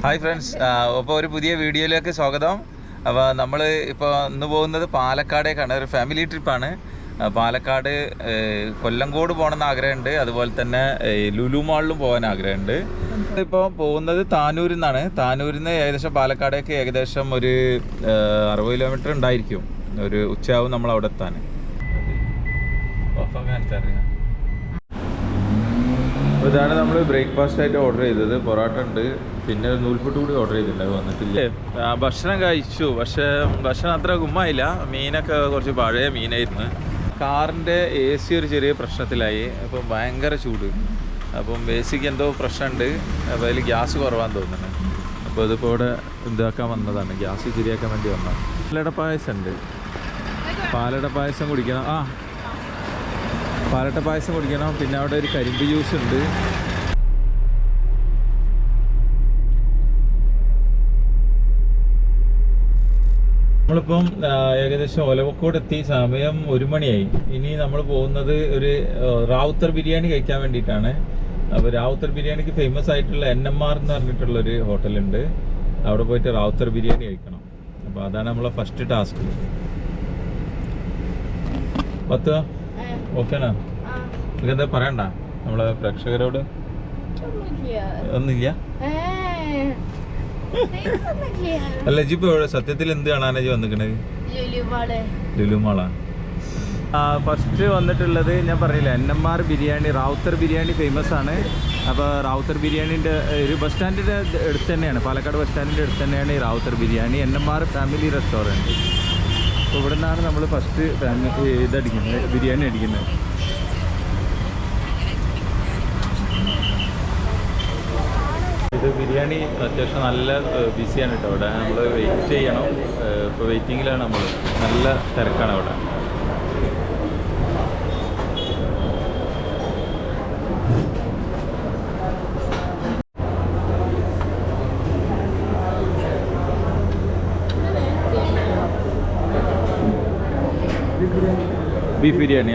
Hi friends, അപ്പോൾ ഒരു പുതിയ വീഡിയോയിലേക്ക് സ്വാഗതം. അപ്പോൾ നമ്മൾ ഇപ്പോൾ ഇന്ന് പോകുന്നത് പാലക്കാടേക്കാണ്. ഒരു ഫാമിലി ട്രിപ്പാണ്. പാലക്കാട് കൊല്ലങ്കോട് പോകണമെന്ന് ആഗ്രഹമുണ്ട്. അതുപോലെ തന്നെ ലുലു മാളിലും പോകാൻ ആഗ്രഹമുണ്ട്. ഇപ്പോൾ പോകുന്നത് താനൂരിൽ നിന്നാണ്. താനൂരിൽ നിന്ന് ഏകദേശം പാലക്കാടേക്ക് ഏകദേശം ഒരു 60 കിലോമീറ്റർ ഉണ്ടായിരിക്കും. ഒരു ഉച്ചയാവും നമ്മൾ അവിടെ എത്താൻ. അപ്പോൾ ഇതാണ് നമ്മൾ ബ്രേക്ക്ഫാസ്റ്റ് ആയിട്ട് ഓർഡർ ചെയ്തത്. പൊറോട്ട ഉണ്ട്, പിന്നെ ഒരു നൂൽപുട്ട് കൂടി ഓർഡർ ചെയ്തിട്ടുണ്ട്. വന്നിട്ടില്ലേ, ഭക്ഷണം കഴിച്ചു. പക്ഷേ ഭക്ഷണം അത്ര ഗുമ്മായില്ല. മീനൊക്കെ കുറച്ച് പഴയ മീനായിരുന്നു. കാറിൻ്റെ AC ഒരു ചെറിയ പ്രശ്നത്തിലായി. അപ്പം ഭയങ്കര ചൂട്. അപ്പം ബേസിക്ക് എന്തോ പ്രശ്നമുണ്ട്. അപ്പോൾ അതിൽ ഗ്യാസ് കുറവാന്ന് തോന്നുന്നു. അപ്പോൾ ഇതിപ്പോൾ ഇവിടെ ഇതാക്കാൻ വന്നതാണ്, ഗ്യാസ് ശരിയാക്കാൻ വേണ്ടി വന്നതാണ്. പാലട പായസം ഉണ്ട്. പാലട പായസം കുടിക്കണം. പാലട പായസം കുടിക്കണം. പിന്നെ അവിടെ ഒരു കരിമ്പ് ജ്യൂസ് ഉണ്ട്. നമ്മളിപ്പം ഏകദേശം ഒലവക്കോട് എത്തി. സമയം 1 മണിയായി. ഇനി നമ്മൾ പോകുന്നത് ഒരു റാവുത്തർ ബിരിയാണി കഴിക്കാൻ വേണ്ടിയിട്ടാണ്. അപ്പോൾ റാവുത്തർ ബിരിയാണിക്ക് ഫേമസ് ആയിട്ടുള്ള NMR എന്ന് പറഞ്ഞിട്ടുള്ളൊരു ഹോട്ടലുണ്ട്. അവിടെ പോയിട്ട് റാവുത്തർ ബിരിയാണി കഴിക്കണം. അപ്പോൾ അതാണ് നമ്മളെ ഫസ്റ്റ് ടാസ്ക്. ഓക്കേണോ? എന്താ പറയണ്ട നമ്മളെ പ്രേക്ഷകരോട്? ഒന്നുമില്ല. അല്ല, ജിപ്പോ സത്യത്തിൽ എന്ത് കാണാനാ വന്നിക്കണത്? ലുലു മാളാ. ഫസ്റ്റ് വന്നിട്ടുള്ളത് ഞാൻ പറഞ്ഞില്ല, NMR ബിരിയാണി, റാവുത്തർ ബിരിയാണി ഫേമസ് ആണ്. അപ്പോൾ റാവുത്തർ ബിരിയാണിൻ്റെ ഒരു ബസ് സ്റ്റാൻഡിൻ്റെ അടുത്ത് തന്നെയാണ്, പാലക്കാട് ബസ് സ്റ്റാൻഡിൻ്റെ അടുത്ത് തന്നെയാണ് ഈ Rawther biryani. NMR family restaurant. അപ്പോൾ ഇവിടെ നിന്നാണ് നമ്മൾ ഫസ്റ്റ് ഇതടിക്കുന്നത്, ബിരിയാണി അടിക്കുന്നത്. ഇത് ബിരിയാണി അത്യാവശ്യം നല്ല ബിസിയാണ് കേട്ടോ. അവിടെ നമ്മൾ വെയിറ്റ് ചെയ്യണം. ഇപ്പോൾ വെയിറ്റിങ്ങിലാണ് നമ്മൾ. നല്ല തിരക്കാണ് അവിടെ. ബീഫ് ബിരിയാണി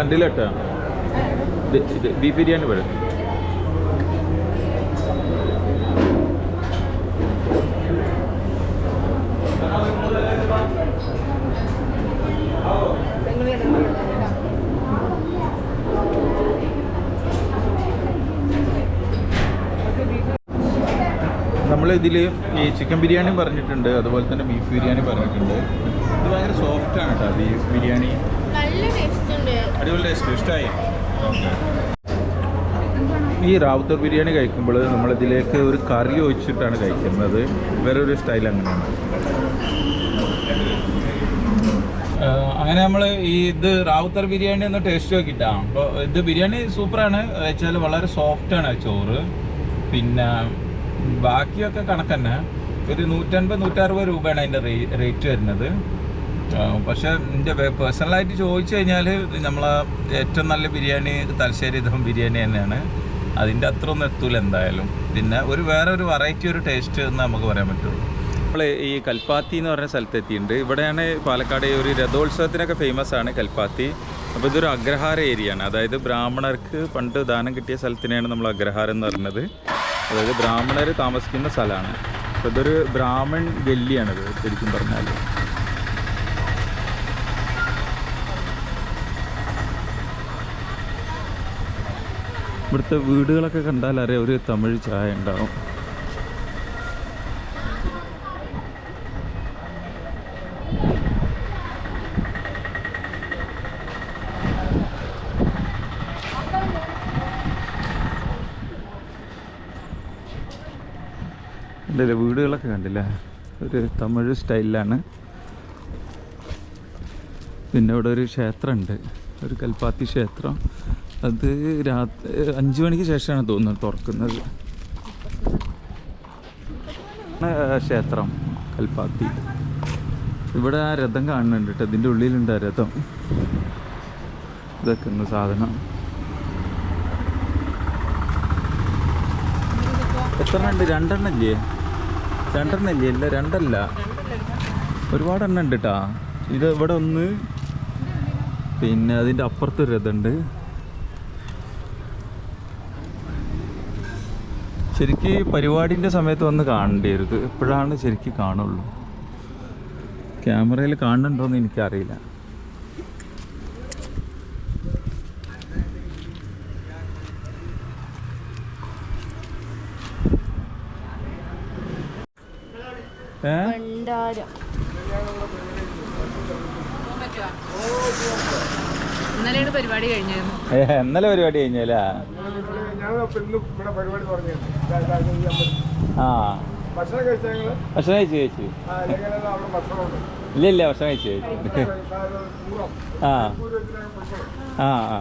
അതിലിട്ടാ ബീഫ് ബിരിയാണി ഇവിടെ. നമ്മൾ ഇതിൽ ഈ ചിക്കൻ ബിരിയാണി പറഞ്ഞിട്ടുണ്ട്, അതുപോലെ തന്നെ ബീഫ് ബിരിയാണി പറഞ്ഞിട്ടുണ്ട്. ഇത് ഭയങ്കര സോഫ്റ്റാണ് കേട്ടോ ബീഫ് ബിരിയാണി. അടിപൊളി ടേസ്റ്റ്. ഇഷ്ടമായി. ഈ റാവുത്തർ ബിരിയാണി കഴിക്കുമ്പോൾ നമ്മളിതിലേക്ക് ഒരു കറി ഒഴിച്ചിട്ടാണ് കഴിക്കുന്നത്. വേറൊരു സ്റ്റൈൽ അങ്ങനെയാണ്. അങ്ങനെ നമ്മൾ ഇത് റാവുത്തർ ബിരിയാണി ഒന്ന് ടേസ്റ്റ് നോക്കിയിട്ടാണ്. അപ്പോൾ ഇത് ബിരിയാണി സൂപ്പറാണ്. വെച്ചാൽ വളരെ സോഫ്റ്റാണ് ചോറ്. പിന്നെ ബാക്കിയൊക്കെ കണക്ക് തന്നെ. ഒരു 150-160 രൂപയാണ് അതിൻ്റെ റേറ്റ് വരുന്നത്. പക്ഷേ എൻ്റെ പേഴ്സണലായിട്ട് ചോദിച്ചു കഴിഞ്ഞാൽ നമ്മളെ ഏറ്റവും നല്ല ബിരിയാണി തലശ്ശേരി ദം ബിരിയാണി തന്നെയാണ്. അതിൻ്റെ അത്ര ഒന്നും എത്തൂല എന്തായാലും. പിന്നെ വേറെ ഒരു വെറൈറ്റി, ഒരു ടേസ്റ്റ് എന്ന് നമുക്ക് പറയാൻ പറ്റുള്ളൂ. നമ്മൾ ഈ കൽപ്പാത്തി എന്ന് പറഞ്ഞ സ്ഥലത്ത് എത്തിയിട്ടുണ്ട്. ഇവിടെയാണ് പാലക്കാട് ഒരു രഥോത്സവത്തിനൊക്കെ ഫേമസ് ആണ് കൽപ്പാത്തി. അപ്പോൾ ഇതൊരു അഗ്രഹാര ഏരിയയാണ്. അതായത് ബ്രാഹ്മണർക്ക് പണ്ട് ദാനം കിട്ടിയ സ്ഥലത്തിനെയാണ് നമ്മൾ അഗ്രഹാരം എന്ന് പറയുന്നത്. അതായത് ബ്രാഹ്മണർ താമസിക്കുന്ന സ്ഥലമാണ്. അപ്പോൾ ഇതൊരു ബ്രാഹ്മൺ ഗല്ലിയാണിത് ശരിക്കും പറഞ്ഞാൽ. ഇവിടുത്തെ വീടുകളൊക്കെ കണ്ടാൽ അറിയാം ഒരു തമിഴ് ചായ ഉണ്ടാവും. ഉണ്ടല്ലേ, വീടുകളൊക്കെ കണ്ടില്ലേ, ഒരു തമിഴ് സ്റ്റൈലിലാണ്. പിന്നെ ഇവിടെ ഒരു ക്ഷേത്രമുണ്ട്, ഒരു കൽപ്പാത്തി ക്ഷേത്രം. അത് 5 മണിക്ക് ശേഷമാണ് തോന്നുന്നത് തുറക്കുന്നത്. ക്ഷേത്രം കൽപ്പാത്തി. ഇവിടെ ആ രഥം കാണുന്നുണ്ട് കേട്ടോ. ഇതിൻ്റെ ഉള്ളിലുണ്ട് ആ രഥം. ഇതൊക്കെ ഒന്ന് സാധനം. എത്ര ഉണ്ട്? 2 എണ്ണം ഇല്ലേ? 2 എണ്ണം ഇല്ലേ? ഇല്ല, 2 അല്ല, ഒരുപാട് എണ്ണം ഉണ്ട് കേട്ടോ. ഇത് ഇവിടെ ഒന്ന്, പിന്നെ അതിൻ്റെ അപ്പുറത്തൊരു രഥമുണ്ട്. ശരിക്ക് പരിപാടിൻ്റെ സമയത്ത് വന്ന് കാണേണ്ടി വരും. എപ്പോഴാണ് ശരിക്കും കാണുള്ളൂ. ക്യാമറയിൽ കാണുന്നുണ്ടോയെന്ന് എനിക്കറിയില്ല. ഇന്നലെ പരിപാടി കഴിഞ്ഞായിരുന്നു. ഇന്നലെ പരിപാടി കഴിഞ്ഞല്ലേ? ആ ഭക്ഷണം കഴിച്ചു. ഇല്ല ഭക്ഷണം കഴിച്ചു. ആ ആ ആ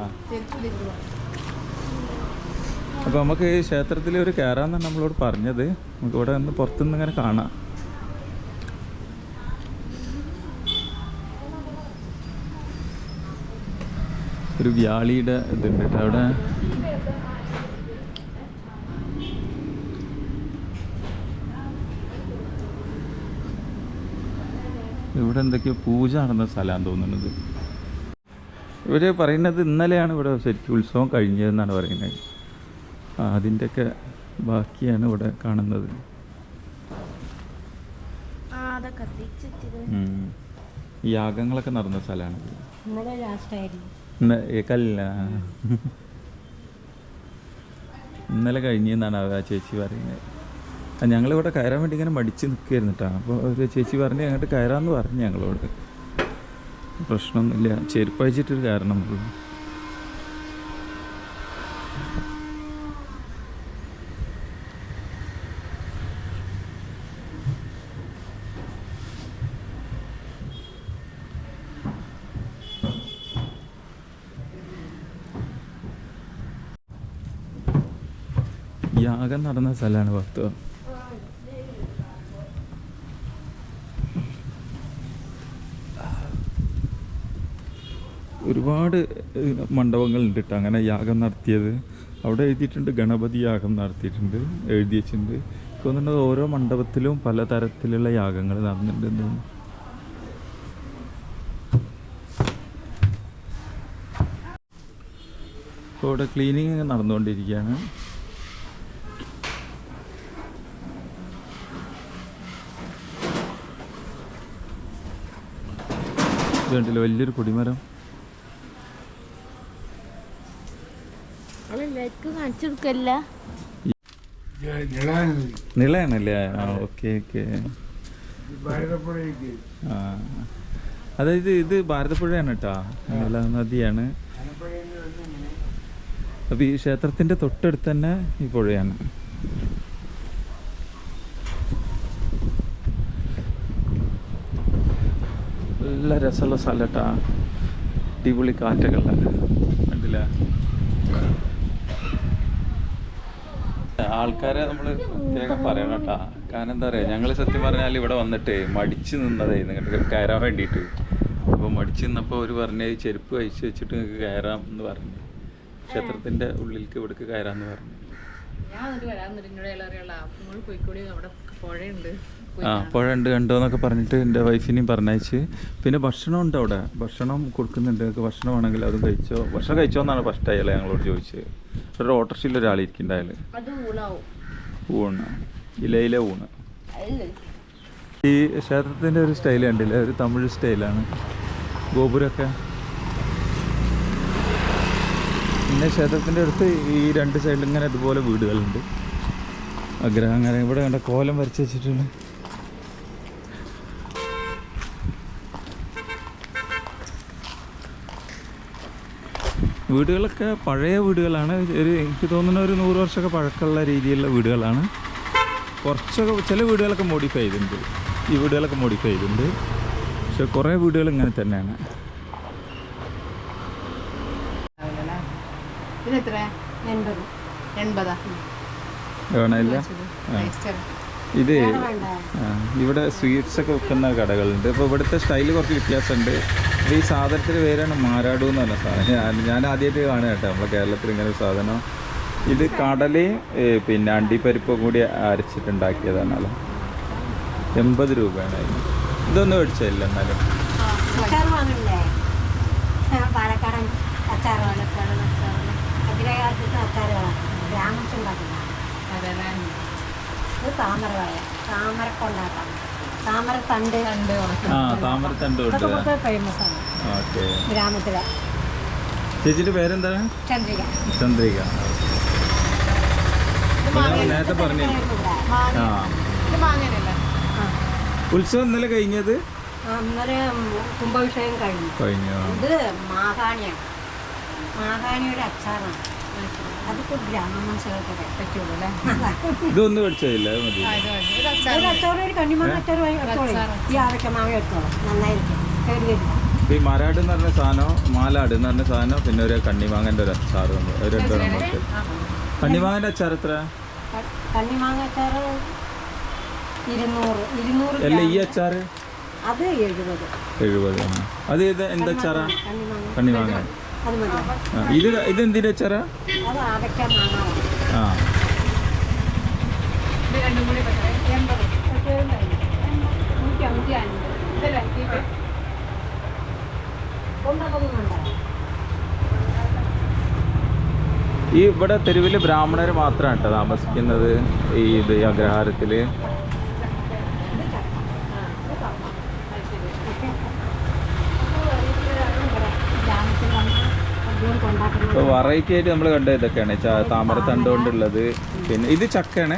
അപ്പോൾ നമുക്ക് ക്ഷേത്രത്തിൽ ഒരു കയറാന്നാണ് നമ്മളോട് പറഞ്ഞത്. നമുക്ക് ഇവിടെ നിന്ന് പുറത്തുനിന്ന് ഇങ്ങനെ കാണാം. ഒരു വ്യാളിയുടെ ഇതുണ്ട് കേട്ടോ അവിടെ. ഇവിടെ എന്തൊക്കെയോ പൂജ നടന്ന സ്ഥലമാണെന്ന് തോന്നുന്നത്. ഇവർ പറയുന്നത് ഇന്നലെയാണ് ഇവിടെ ശരിക്കും ഉത്സവം കഴിഞ്ഞതെന്നാണ് പറയുന്നത്. അതിൻ്റെയൊക്കെ ബാക്കിയാണ് ഇവിടെ കാണുന്നത്. യാഗങ്ങളൊക്കെ നടന്ന സ്ഥലമാണ്. ഇന്നലെ കഴിഞ്ഞെന്നാണ് ആ ചേച്ചി പറയുന്നത്. ഞങ്ങളിവിടെ കയറാൻ വേണ്ടി ഇങ്ങനെ മടിച്ച് നിൽക്കുകയായിരുന്നു കേട്ടോ. അപ്പോൾ ഒരു ചേച്ചി പറഞ്ഞ് അങ്ങോട്ട് കയറാമെന്ന് പറഞ്ഞു ഞങ്ങളോട്. പ്രശ്നമൊന്നുമില്ല, ചെരുപ്പ് അഴിച്ചിട്ടൊരു കാരണം ഉള്ളൂ. യാഗം നടന്ന സ്ഥലമാണ് ഭക്ത. ഒരുപാട് മണ്ഡപങ്ങളുണ്ട് കേട്ടോ അങ്ങനെ യാഗം നടത്തിയത്. അവിടെ എഴുതിയിട്ടുണ്ട് ഗണപതി യാഗം നടത്തിയിട്ടുണ്ട്, എഴുതി വെച്ചിട്ടുണ്ട്. തോന്നുന്നത് ഓരോ മണ്ഡപത്തിലും പലതരത്തിലുള്ള യാഗങ്ങൾ നടന്നിട്ടുണ്ടെന്ന് തോന്നുന്നു. ഇപ്പോൾ ഇവിടെ ക്ലീനിങ് നടന്നുകൊണ്ടിരിക്കുകയാണ്. ഇത് കണ്ടില്ല, വലിയൊരു കൊടിമരം. നിളയാണല്ലേ? ആ ഓക്കെ ഓക്കെ. ആ അതായത് ഇത് ഭാരതപ്പുഴയാണ് കേട്ടോ, നിള നദിയാണ്. അപ്പം ഈ ക്ഷേത്രത്തിൻ്റെ തൊട്ടടുത്ത് തന്നെ ഈ പുഴയാണ്. നല്ല രസമുള്ള സ്ഥലം കേട്ടോ, അടിപൊളി കാറ്റൊക്കെ കണ്ടില്ല. ആൾക്കാരെ നമ്മൾ പ്രത്യേകം പറയണം കേട്ടോ. കാരണം എന്താ പറയുക, ഞങ്ങൾ സത്യം പറഞ്ഞാൽ ഇവിടെ വന്നിട്ട് മടിച്ച് നിന്നതായിരുന്നു നിങ്ങൾക്ക് കയറാൻ വേണ്ടിയിട്ട്. അപ്പോൾ മടിച്ച് നിന്നപ്പോൾ അവർ പറഞ്ഞ് ചെരുപ്പ് കഴിച്ച് വെച്ചിട്ട് നിങ്ങൾക്ക് കയറാം എന്ന് പറഞ്ഞു. ക്ഷേത്രത്തിൻ്റെ ഉള്ളിലേക്ക് ഇവിടേക്ക് കയറാമെന്ന് പറഞ്ഞു. ആ പുഴ ഉണ്ട് കണ്ടോ എന്നൊക്കെ പറഞ്ഞിട്ട് എൻ്റെ വൈഫിനെയും പറഞ്ഞയച്ച്. പിന്നെ ഭക്ഷണം ഉണ്ട് അവിടെ, ഭക്ഷണം കൊടുക്കുന്നുണ്ട്. നിങ്ങൾക്ക് ഭക്ഷണം വേണമെങ്കിൽ അതും കഴിച്ചോ. ഭക്ഷണം കഴിച്ചോ എന്നാണ് ഫസ്റ്റ് അയാൾ ഞങ്ങളോട് ചോദിച്ചത്. ഒരു ഓട്ടോറിക്ഷയിൽ ഒരാളിരിക്കുന്നുണ്ട്, ഊണ്, ഇലയിലെ ഊണ്. ഈ ക്ഷേത്രത്തിൻ്റെ ഒരു സ്റ്റൈൽ കണ്ടില്ല, ഒരു തമിഴ് സ്റ്റൈലാണ് ഗോപുരമൊക്കെ. പിന്നെ ക്ഷേത്രത്തിൻ്റെ അടുത്ത് ഈ രണ്ട് സൈഡിൽ ഇങ്ങനെ ഇതുപോലെ വീടുകളുണ്ട്, അങ്ങനെ ഇവിടെ കണ്ട കോലം വരച്ച് വെച്ചിട്ടുണ്ട്. വീടുകളൊക്കെ പഴയ വീടുകളാണ്. എനിക്ക് തോന്നുന്ന ഒരു 100 വർഷമൊക്കെ പഴക്കമുള്ള രീതിയിലുള്ള വീടുകളാണ്. കുറച്ചൊക്കെ ചില വീടുകളൊക്കെ മോഡിഫൈ ചെയ്തിട്ടുണ്ട്, ഈ വീടുകളൊക്കെ മോഡിഫൈ ചെയ്തിട്ടുണ്ട്. പക്ഷെ കുറേ വീടുകൾ ഇങ്ങനെ തന്നെയാണ്. വേണമില്ല. ഇത് ഇവിടെ സ്വീറ്റ്സ് ഒക്കെ വെക്കുന്ന കടകളുണ്ട്. ഇപ്പോൾ ഇവിടുത്തെ സ്റ്റൈല് കുറച്ച് വ്യത്യാസമുണ്ട്. ഈ സാധനത്തിൻ്റെ പേരാണ് മാരാടു എന്ന് പറഞ്ഞ സാധനം. ഞാൻ ആദ്യമായിട്ട് കാണുക കേട്ടോ നമ്മളെ കേരളത്തിൽ ഇങ്ങനെ ഒരു സാധനം. ഇത് കടലയും പിന്നെ അണ്ടിപ്പരിപ്പും കൂടി അരച്ചിട്ടുണ്ടാക്കിയതാണല്ലോ. 80 രൂപയാണ് അതിന്. ഇതൊന്നും മേടിച്ചില്ല എന്നാലും. അതെല്ലേ ഇത് താമരവായ താമരക്കൊണ്ടാക്കാം താമരത്തണ്ട് ആ താമരത്തണ്ട് ഉണ്ട്. അതൊക്കെ ഫേമസ് ആണ് ഓക്കെ. ഗ്രാമത്തിലെ. ചേച്ചിയുടെ പേരെന്താണ്? ചന്ദ്രിക. ചന്ദ്രിക. നേരത്തെ പറഞ്ഞു. ആ ഇത് മാങ്ങനല്ല. ഉത്സവം ഇന്നലെ കഴിഞ്ഞത് ഇന്നലെ കുംഭവിഷയം കഴിഞ്ഞു. ഇത് മാഹാണിയാണ്. മാഹാണിയുടെ അച്ചാറാണ്. അതിപ്പോ ഗ്രാമമനുഷ്യർക്കൊക്കെ പറ്റുള്ളൂ അല്ലേ. ഇതൊന്നും മേടിച്ചില്ല. അത് മതി. ഇത് അച്ചാർ. ഒരു അച്ചാറ് ഒരു കണ്ണിമാങ്ങ അച്ചാറ് എടുത്തോളൂ. ഈ ആവശ്യമാങ്ങ എടുത്തോളൂ. നന്നായിരിക്കും. കേട് വരില്ല. ഈ മരാട് എന്ന് പറഞ്ഞ സാധനം, മാലാട് എന്ന് പറഞ്ഞ സാധനം, പിന്നെ ഒരു കണ്ണിമാങ്ങന്റെ ഒരു അച്ചാർ രണ്ടോ നമുക്ക്. കണ്ണിമാങ്ങന്റെ അച്ചാർ എത്ര? കണ്ണിമാങ്ങ അച്ചാറ് 200 അല്ല ഈ അച്ചാറ് അത് 70. അത് എന്താ അച്ചാറാ? കണ്ണിമാങ്ങ. അത് മതി. ഇത് എന്തിന്റെ അച്ചാറാ? അത് അടയ്ക്ക മാങ്ങാണ്. ആ ഇത് രണ്ടും കൂടി പറ്റും. 150. ഇതല്ലേ ഈ ഇവിടെ തെരുവിൽ ബ്രാഹ്മണർ മാത്രമാണ് കേട്ടോ താമസിക്കുന്നത്. ഈ ഇത് അഗ്രഹാരത്തില് ഇപ്പോൾ വെറൈറ്റി ആയിട്ട് നമ്മൾ കണ്ട ഇതൊക്കെയാണ് താമരത്തണ്ട് കൊണ്ടുള്ളത്. പിന്നെ ഇത് ചക്കയാണ്,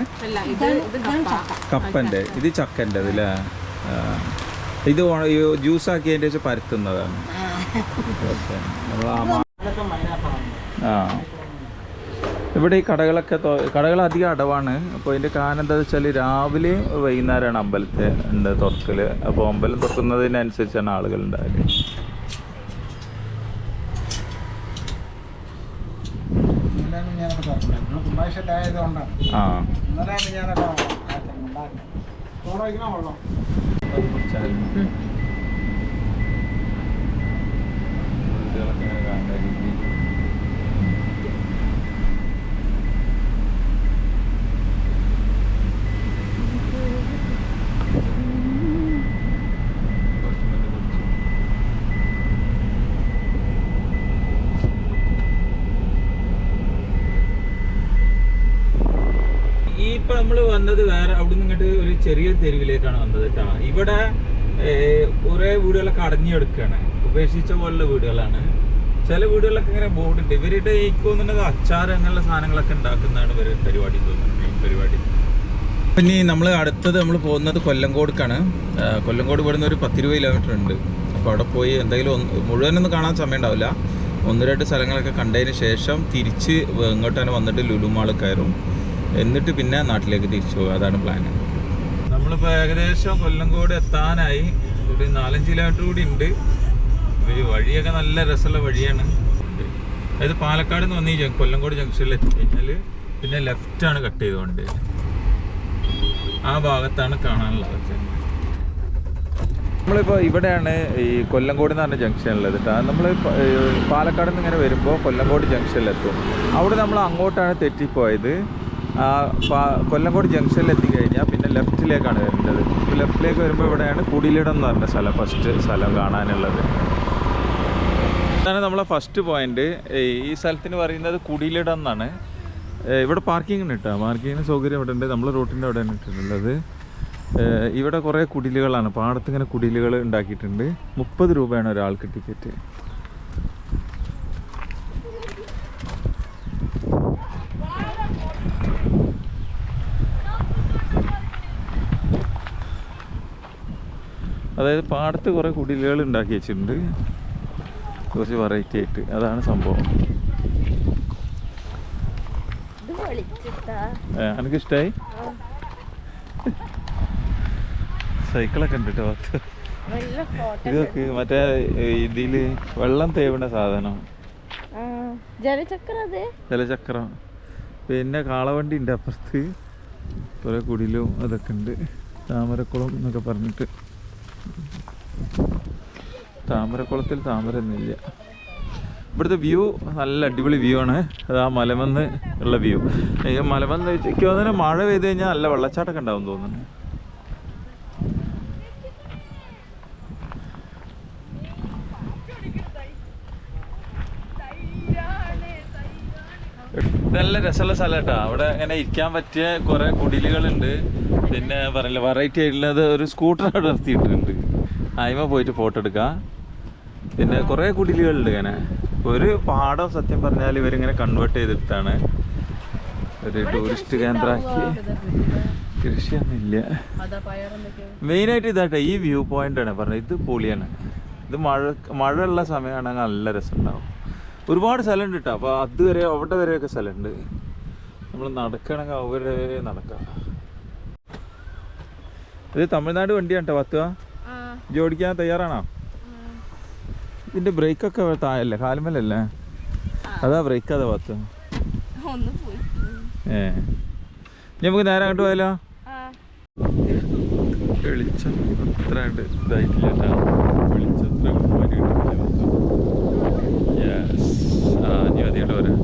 കപ്പൻ്റെ. ഇത് ചക്കൻ്റെ അല്ലേ? ഇത് ജ്യൂസ് ആക്കിയതിൻ്റെ വെച്ച് പരത്തുന്നതാണ്. ആ ഇവിടെ ഈ കടകളൊക്കെ കടകൾ അധികം അടവാണ്. അപ്പോൾ അതിൻ്റെ കാരണം എന്താ വെച്ചാൽ രാവിലെ വൈകുന്നേരമാണ് അമ്പലത്തെ ഉണ്ട് തുറക്കൽ. അപ്പോൾ അമ്പലം തുറക്കുന്നതിനനുസരിച്ചാണ് ആളുകൾ ഉണ്ടായത്. ആ ഇപ്പൊ നമ്മള് വന്നത് വേറെ അവിടെ നിന്ന് ഇങ്ങോട്ട് ഒരു ചെറിയൊരു തെരുവിലേക്കാണ് വന്നത് കേട്ടോ. ഇവിടെ കുറെ വീടുകളൊക്കെ അടഞ്ഞെടുക്കുകയാണ്, ഉപേക്ഷിച്ച പോലുള്ള വീടുകളാണ്. ചില വീടുകളിലൊക്കെ ഇങ്ങനെ ബോർഡുണ്ട്. ഇവരുടെ എനിക്ക് തോന്നുന്നത് അച്ചാർ അങ്ങനെയുള്ള സാധനങ്ങളൊക്കെ ഉണ്ടാക്കുന്നതാണ് ഇവരുടെ പരിപാടി തോന്നുന്നത്, മെയിൻ പരിപാടി. പിന്നെ നമ്മൾ അടുത്തത് നമ്മൾ പോകുന്നത് കൊല്ലങ്കോടുക്കാണ്. കൊല്ലങ്കോട് ഇവിടുന്ന് ഒരു 10-20 കിലോമീറ്റർ ഉണ്ട്. അപ്പോൾ അവിടെ പോയി എന്തെങ്കിലും മുഴുവനൊന്നും കാണാൻ സമയം ഉണ്ടാവില്ല. 1-2 സ്ഥലങ്ങളൊക്കെ കണ്ടതിന് ശേഷം തിരിച്ച് ഇങ്ങോട്ടാണ് വന്നിട്ട് ലുലു മാൾ കയറും. എന്നിട്ട് പിന്നെ നാട്ടിലേക്ക് തിരിച്ചു പോകുക. അതാണ് പ്ലാൻ. നമ്മളിപ്പോൾ ഏകദേശം കൊല്ലങ്കോട് എത്താനായി. ഒരു 4-5 കിലോമീറ്റർ കൂടി ഉണ്ട്. ഒരു വഴിയൊക്കെ നല്ല രസമുള്ള വഴിയാണ്. അതായത് പാലക്കാട് നിന്ന് വന്ന് ഈ കൊല്ലങ്കോട് ജംഗ്ഷനിൽ എത്തിക്കഴിഞ്ഞാൽ പിന്നെ ലെഫ്റ്റാണ് കട്ട് ചെയ്തുകൊണ്ട് ആ ഭാഗത്താണ് കാണാനുള്ളതൊക്കെ. നമ്മളിപ്പോൾ ഇവിടെയാണ് ഈ കൊല്ലങ്കോട് എന്ന് പറഞ്ഞ ജംഗ്ഷനുള്ളത് കേട്ടോ. നമ്മൾ പാലക്കാട് നിന്ന് ഇങ്ങനെ വരുമ്പോൾ കൊല്ലങ്കോട് ജംഗ്ഷനിലെത്തും. അവിടെ നമ്മൾ അങ്ങോട്ടാണ് തെറ്റിപ്പോയത്. കൊല്ലങ്കോട് ജംഗ്ഷനിൽ എത്തിക്കഴിഞ്ഞാൽ പിന്നെ ലെഫ്റ്റിലേക്കാണ് വരേണ്ടത്. ലെഫ്റ്റിലേക്ക് വരുമ്പോൾ ഇവിടെയാണ് കുടിലിടം എന്ന് പറഞ്ഞ സ്ഥലം, ഫസ്റ്റ് സ്ഥലം കാണാനുള്ളത്. അതാണ് നമ്മളെ ഫസ്റ്റ് പോയിന്റ്. ഈ സ്ഥലത്തിന് പറയുന്നത് കുടിലിടം എന്നാണ്. ഇവിടെ പാർക്കിംഗ് ഉണ്ട് കേട്ടോ. പാർക്കിങ്ങിന് സൗകര്യം ഇവിടെ ഉണ്ട്. നമ്മൾ റോട്ടിൻ്റെ അവിടെയാണ് ഇട്ടിട്ടുള്ളത്. ഇവിടെ കുറേ കുടിലുകളാണ്. പാടത്ത് ഇങ്ങനെ കുടിലുകൾ ഉണ്ടാക്കിയിട്ടുണ്ട്. 30 രൂപയാണ് ഒരാൾക്ക് ടിക്കറ്റ്. അതായത് പാടത്ത് കുറേ കുടിലുകൾ ഉണ്ടാക്കി വെച്ചിട്ടുണ്ട്, കുറച്ച് വെറൈറ്റി ആയിട്ട്. അതാണ് സംഭവം. എനിക്കിഷ്ടായി. സൈക്കിളൊക്കെ ഉണ്ട് കേട്ടോ. ഇതൊക്കെ മറ്റേ ഇതില് വെള്ളം തേവണ സാധനം, ജലചക്രം. പിന്നെ കാളവണ്ടി ഉണ്ട് അപ്പുറത്ത്. കുറേ കുടിലും അതൊക്കെ ഉണ്ട്. താമരക്കുളം എന്നൊക്കെ പറഞ്ഞിട്ട്. താമരക്കുളത്തിൽ താമരയൊന്നുമില്ല. ഇവിടുത്തെ വ്യൂ നല്ല അടിപൊളി വ്യൂ ആണ്. അത് ആ മലമന്ന് ഉള്ള വ്യൂ. ഈ മലമന്ന് എനിക്ക് തോന്നുന്നു മഴ പെയ്ത് കഴിഞ്ഞാൽ നല്ല വെള്ളച്ചാട്ടമൊക്കെ ഉണ്ടാവും തോന്നുന്നു. നല്ല രസമുള്ള സ്ഥലം കേട്ടോ. അവിടെ ഇങ്ങനെ ഇരിക്കാൻ പറ്റിയ കുറെ കുടിലുകളുണ്ട്. പിന്നെ പറയില്ല വെറൈറ്റി ആയിട്ടുള്ളത് ഒരു സ്കൂട്ടർ അവിടെ നിർത്തിയിട്ടുണ്ട്. അതിമ പോയിട്ട് ഫോട്ടോ എടുക്കാം. പിന്നെ കുറേ കുടിലുകളുണ്ട് ഇങ്ങനെ. ഒരു പാടം സത്യം പറഞ്ഞാൽ ഇവരിങ്ങനെ കൺവേർട്ട് ചെയ്തിട്ടാണ് ഒരു ടൂറിസ്റ്റ് കേന്ദ്രമാക്കി. കൃഷിയൊന്നുമില്ല. മെയിനായിട്ട് ഇതാട്ടെ ഈ വ്യൂ പോയിന്റ് ആണ് പറഞ്ഞത്. ഇത് പൊളിയാണ്. ഇത് മഴ ഉള്ള സമയമാണെങ്കിൽ നല്ല രസമുണ്ടാവും. ഒരുപാട് സ്ഥലമുണ്ട് കേട്ടോ. അപ്പോൾ അതുവരെ അവിടെ വരെയൊക്കെ സ്ഥലമുണ്ട്. നമ്മൾ നടക്കണമെങ്കിൽ അവിടെ വരെ നടക്കാം. ഇത് തമിഴ്നാട് വണ്ടിയാണ് കേട്ടോ. പത്തുക ജോഡിക്കാൻ തയ്യാറാണോ? ഇതിന്റെ ബ്രേക്കൊക്കെ താഴല്ലേ, കാലുമല്ലേ? അതാ ബ്രേക്ക് അതാ പത്ത്. നമുക്ക് നേരെ അങ്ങോട്ട് പോയാലോ? വെളിച്ചം അത്ര ഇതായിട്ടില്ല കേട്ടോ. വെളിച്ചം നീ മതിയോട്ട് വരാം.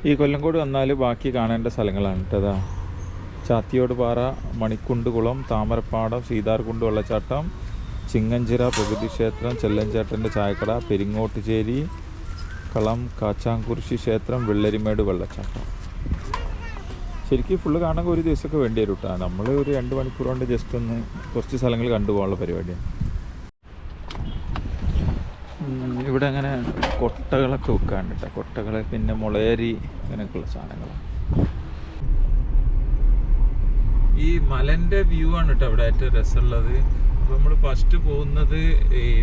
ഈ കൊല്ലംകോട് വന്നാൽ ബാക്കി കാണേണ്ട സ്ഥലങ്ങളാണ് കേട്ടതാ. ചാത്തിയോട് പാറ, മണിക്കുണ്ട് കുളം, താമരപ്പാടം, സീതാർകുണ്ട് വെള്ളച്ചാട്ടം, ചിങ്ങഞ്ചിറ പ്രകൃതി ക്ഷേത്രം, ചെല്ലഞ്ചേട്ടൻ്റെ ചായക്കട, പെരിങ്ങോട്ടുചേരി കളം, കാച്ചാങ്കുരിശി ക്ഷേത്രം, വെള്ളരിമേട് വെള്ളച്ചാട്ടം. ശരിക്കും ഫുള്ള് കാണാൻ ഒരു ദിവസമൊക്കെ വേണ്ടി വരും കേട്ടോ. നമ്മൾ ഒരു 2 മണിക്കൂർ കൊണ്ട് ജസ്റ്റ് ഒന്ന് കുറച്ച് സ്ഥലങ്ങൾ കണ്ടുപോകാനുള്ള പരിപാടിയാണ്. ഇവിടെ അങ്ങനെ കൊട്ടകളൊക്കെ വെക്കാണ്ട് കേട്ടോ. കൊട്ടകൾ പിന്നെ മുളയരി അങ്ങനെയൊക്കെയുള്ള സാധനങ്ങൾ. ഈ മലൻ്റെ വ്യൂ ആണ് കേട്ടോ അവിടെ ഏറ്റവും രസമുള്ളത്. അപ്പോൾ നമ്മൾ ഫസ്റ്റ് പോകുന്നത്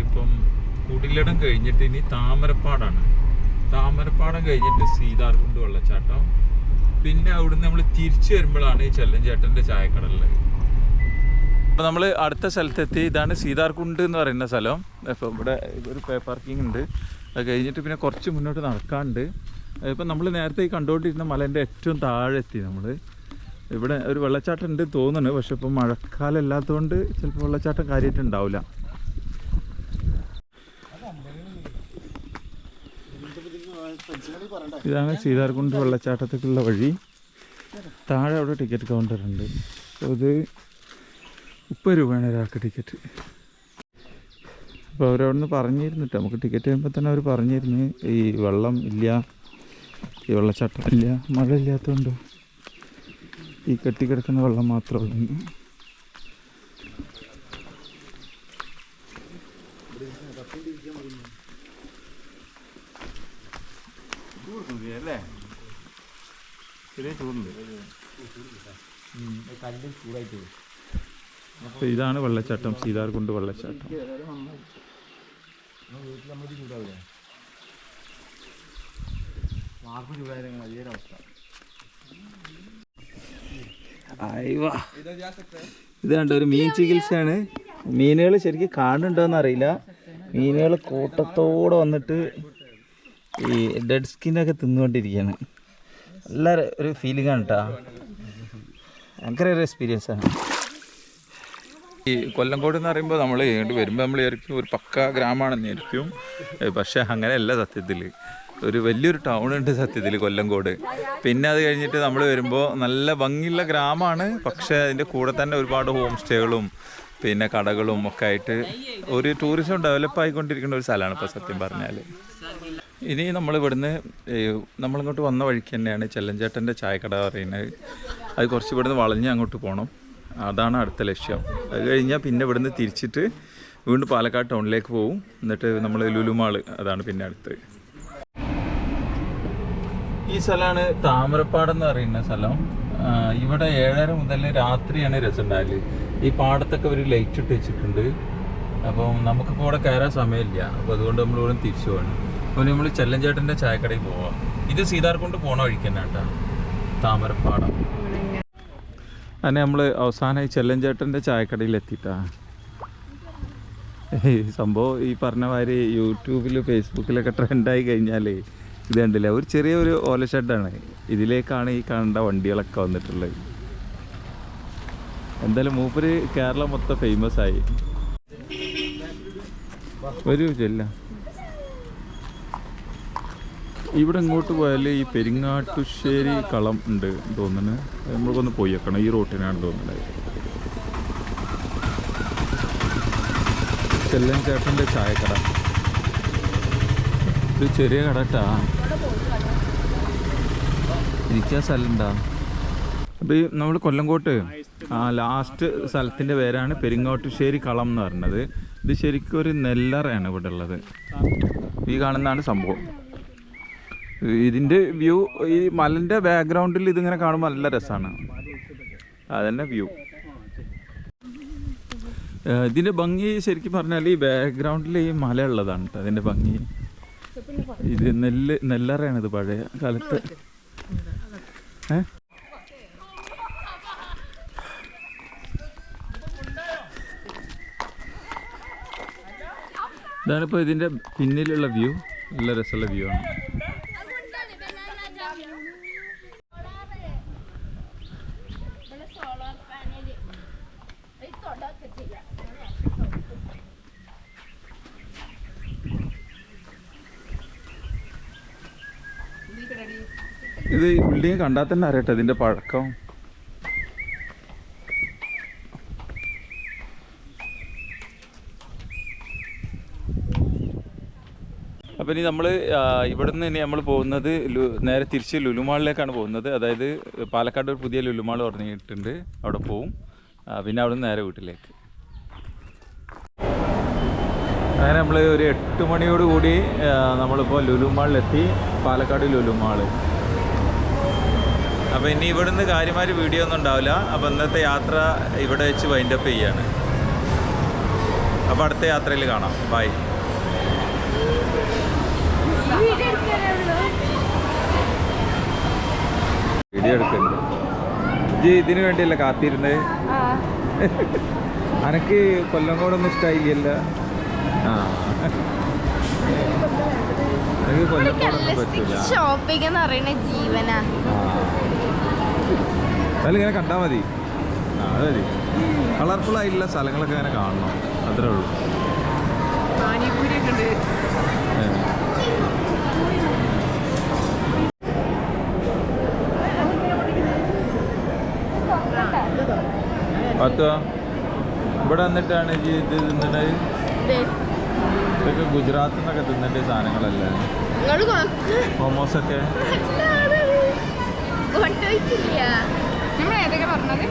ഇപ്പം കുടിലടം കഴിഞ്ഞിട്ട് ഇനി താമരപ്പാടാണ്. താമരപ്പാടം കഴിഞ്ഞിട്ട് സീതാർകുണ്ട് വെള്ളച്ചാട്ടം. പിന്നെ അവിടുന്ന് നമ്മൾ തിരിച്ചു വരുമ്പോഴാണ് ഈ ചെല്ലഞ്ചേട്ടൻ്റെ ചായക്കടലുള്ളത്. അപ്പോൾ നമ്മൾ അടുത്ത സ്ഥലത്തെത്തി. ഇതാണ് സീതാർകുണ്ട് എന്ന് പറയുന്ന സ്ഥലം. അപ്പോൾ ഇവിടെ ഒരു പാർക്കിംഗ് ഉണ്ട്. അത് കഴിഞ്ഞിട്ട് പിന്നെ കുറച്ച് മുന്നോട്ട് നടക്കാണ്ട്. ഇപ്പം നമ്മൾ നേരത്തെ ഈ കണ്ടുകൊണ്ടിരുന്ന മലേൻ്റെ ഏറ്റവും താഴെ എത്തി നമ്മൾ. ഇവിടെ ഒരു വെള്ളച്ചാട്ടം ഉണ്ട് തോന്നുന്നു. പക്ഷെ ഇപ്പം മഴക്കാലം അല്ലാത്തതുകൊണ്ട് ചിലപ്പോൾ വെള്ളച്ചാട്ടം കാര്യമായിട്ട് ഉണ്ടാവില്ല. ഇതാണ് സീതാർകുണ്ട് വെള്ളച്ചാട്ടത്തേക്കുള്ള വഴി. താഴെ അവിടെ ടിക്കറ്റ് കൗണ്ടർ ഉണ്ട്. അപ്പോൾ ഇത് 30 രൂപയാണ് ഒരാൾക്ക് ടിക്കറ്റ്. അപ്പോൾ അവരവിടുന്ന് പറഞ്ഞിരുന്നു കേട്ടോ. നമുക്ക് ടിക്കറ്റ് ചെയ്യുമ്പോൾ തന്നെ അവർ പറഞ്ഞിരുന്നു ഈ വെള്ളം ഇല്ല, ഈ വെള്ളച്ചാട്ടം ഇല്ല, മഴ ഇല്ലാത്തതുകൊണ്ട് ഈ കെട്ടിക്കിടക്കുന്ന വെള്ളം മാത്രമേ ഉള്ളൂ. അപ്പോൾ ഇതാണ് വെള്ളച്ചാട്ടം, സീതാർകുണ്ട് വെള്ളച്ചാട്ടം. ഇത് കണ്ടോ ഒരു മീൻ ചികിത്സയാണ്. മീനുകൾ ശരിക്കും കാണുന്നുണ്ടോയെന്ന് അറിയില്ല. മീനുകൾ കൂട്ടത്തോടെ വന്നിട്ട് ഈ ഡെഡ് സ്കിന്നൊക്കെ തിന്നുകൊണ്ടിരിക്കുകയാണ്. നല്ല ഒരു ഫീലിംഗ് ആണ് കേട്ടോ. ഭയങ്കര ഒരു എക്സ്പീരിയൻസ് ആണ്. ഈ കൊല്ലംകോട് എന്ന് പറയുമ്പോൾ നമ്മൾ ഇങ്ങോട്ട് വരുമ്പോൾ നമ്മൾ വിചാരിക്കും ഒരു പക്ക ഗ്രാമമാണെന്ന് വിചാരിക്കും. പക്ഷേ അങ്ങനെയല്ല. സത്യത്തിൽ ഒരു വലിയൊരു ടൗൺ ഉണ്ട് സത്യത്തിൽ കൊല്ലംകോട്. പിന്നെ അത് കഴിഞ്ഞിട്ട് നമ്മൾ വരുമ്പോൾ നല്ല ഭംഗിയുള്ള ഗ്രാമമാണ്. പക്ഷേ അതിൻ്റെ കൂടെ തന്നെ ഒരുപാട് ഹോം സ്റ്റേകളും പിന്നെ കടകളും ഒക്കെ ആയിട്ട് ഒരു ടൂറിസം ഡെവലപ്പ് ആയിക്കൊണ്ടിരിക്കുന്ന ഒരു സ്ഥലമാണ് ഇപ്പോൾ സത്യം പറഞ്ഞാൽ. ഇനി നമ്മളിവിടുന്ന് നമ്മളിങ്ങോട്ട് വന്ന വഴിക്ക് തന്നെയാണ് ചെല്ലഞ്ചേട്ടൻ്റെ ചായക്കട പറയുന്നത്. അത് കുറച്ച് ഇവിടുന്ന് വളഞ്ഞ് അങ്ങോട്ട് പോകണം. അതാണ് അടുത്ത ലക്ഷ്യം. അത് കഴിഞ്ഞാൽ പിന്നെ ഇവിടുന്ന് തിരിച്ചിട്ട് വീണ്ടും പാലക്കാട് ടൗണിലേക്ക് പോകും. എന്നിട്ട് നമ്മൾ ലുലുമാൾ, അതാണ് പിന്നെ അടുത്ത്. ഈ സ്ഥലമാണ് താമരപ്പാടം എന്ന് പറയുന്ന സ്ഥലം. ഇവിടെ 7:30 മുതൽ രാത്രിയാണ് രസം ഉണ്ടാകല്. ഈ പാടത്തൊക്കെ ഒരു ലൈറ്റ് ഇട്ട് വെച്ചിട്ടുണ്ട്. അപ്പം നമുക്കിപ്പോൾ ഇവിടെ കയറാൻ സമയമില്ല. അപ്പോൾ അതുകൊണ്ട് നമ്മൾ ഇവിടെ തിരിച്ചു പോകണം. അപ്പോൾ നമ്മൾ ചെല്ലഞ്ചേട്ടൻ്റെ ചായക്കടയിൽ പോവാം. ഇത് സീതാർകുണ്ട് പോണ വഴിക്ക് തന്നെ കേട്ടോ താമരപ്പാടം. അങ്ങനെ നമ്മൾ അവസാനമായി ചെല്ലഞ്ചേട്ടൻ്റെ ചായക്കടയിൽ എത്തിയിട്ടാ. സംഭവം ഈ പറഞ്ഞ മാതിരി യൂട്യൂബിൽ ഫേസ്ബുക്കിലൊക്കെ ട്രെൻഡായി കഴിഞ്ഞാൽ ഇത് കണ്ടില്ല, ഒരു ചെറിയൊരു ഓല ഷെഡാണ്. ഇതിലേക്കാണ് ഈ കണ്ട വണ്ടികളൊക്കെ വന്നിട്ടുള്ളത്. എന്തായാലും മൂപ്പര് കേരളം മൊത്തം ഫേമസ് ആയി. ഒരു ചെല്ല ഇവിടെ ഇങ്ങോട്ട് പോയാൽ ഈ പെരിങ്ങാട്ടുശ്ശേരി കളം ഉണ്ട് തോന്നുന്നു. നമ്മൾക്കൊന്ന് പോയി വെക്കണം. ഈ റൂട്ടിനാണ് തോന്നുന്നത്. ചെല്ലൻ ചേട്ടൻ്റെ ചായക്കട. ഇത് ചെറിയ കട കേട്ടാ, ഇരിക്കാൻ സ്ഥലമുണ്ടാ. അപ്പോൾ ഈ നമ്മൾ കൊല്ലങ്കോട്ട് ലാസ്റ്റ് സ്ഥലത്തിൻ്റെ പേരാണ് പെരിങ്ങോട്ടുശ്ശേരി കളം എന്ന് പറയുന്നത്. ഇത് ശരിക്കും ഒരു നെല്ലറയാണ് ഇവിടെ ഉള്ളത്. ഈ കാണുന്നതാണ് സംഭവം. ഇതിൻ്റെ വ്യൂ ഈ മലൻ്റെ ബാക്ക്ഗ്രൗണ്ടിൽ ഇതിങ്ങനെ കാണുമ്പോൾ നല്ല രസമാണ്. അതന്നെ വ്യൂ. ഇതിൻ്റെ ഭംഗി ശരിക്കും പറഞ്ഞാൽ ഈ ബാക്ക്ഗ്രൗണ്ടിൽ ഈ മല ഉള്ളതാണ് കേട്ടോ അതിൻ്റെ ഭംഗി. ഇത് നെല്ലറയാണ് ഇത് പഴയ കാലത്ത്. ഇതാണിപ്പോൾ ഇതിൻ്റെ പിന്നിലുള്ള വ്യൂ. നല്ല രസമുള്ള വ്യൂ ആണ്. ഇത് ഈ ബിൽഡിങ് കണ്ടാൽ തന്നെ അറിയട്ടെ ഇതിൻ്റെ പഴക്കം. അപ്പോൾ ഇനി നമ്മൾ ഇവിടെ നിന്ന് ഇനി നമ്മൾ പോകുന്നത് നേരെ തിരിച്ച് ലുലുമാളിലേക്കാണ് പോകുന്നത്. അതായത് പാലക്കാട് ഒരു പുതിയ ലുലുമാൾ തുടങ്ങിയിട്ടുണ്ട്, അവിടെ പോവും. പിന്നെ അവിടെ നിന്ന് നേരെ വീട്ടിലേക്ക്. അങ്ങനെ നമ്മൾ ഒരു 8 മണിയോടുകൂടി നമ്മളിപ്പോൾ ലുലുമാളിലെത്തി, പാലക്കാട് ലുലുമാൾ. അപ്പോൾ ഇനി ഇവിടെ നിന്ന് കാര്യമായ വീഡിയോ ഒന്നും ഉണ്ടാവില്ല. അപ്പോൾ ഇന്നത്തെ യാത്ര ഇവിടെ വെച്ച് വൈൻഡപ്പ് ചെയ്യാണ്. അപ്പോൾ അടുത്ത യാത്രയിൽ കാണാം. ബൈ. വീഡിയോ എടുക്കുന്നുണ്ട്. ഇതിനു വേണ്ടിയല്ല കാത്തിരുന്നത്. അനക്ക് കൊല്ലങ്കോടൊന്നും ഇഷ്ടമായില്ല. എനിക്ക് കൊല്ലങ്കോടൊന്നും പറ്റില്ല. ഷോപ്പിംഗ് എന്ന് പറയുന്ന ജീവനാ. അതായത് ഇങ്ങനെ കണ്ടാൽ മതി. അത് മതി. കളർഫുൾ ആയിട്ടുള്ള സ്ഥലങ്ങളൊക്കെ ഇങ്ങനെ കാണണം, അത്രേ ഉള്ളൂ. പാനിപൂരിയൊക്കെ ഉണ്ട്. പത്തോ ഇവിടെ വന്നിട്ടാണ് ഇത് തിന്നിട്ട്. ഇതൊക്കെ ഗുജറാത്തിൽ നിന്നൊക്കെ തിന്നിട്ട് സാധനങ്ങളല്ലേ മോമോസൊക്കെ. കൊണ്ടുപോയിട്ടില്ല. നമ്മൾ ഏതൊക്കെ പറഞ്ഞത്?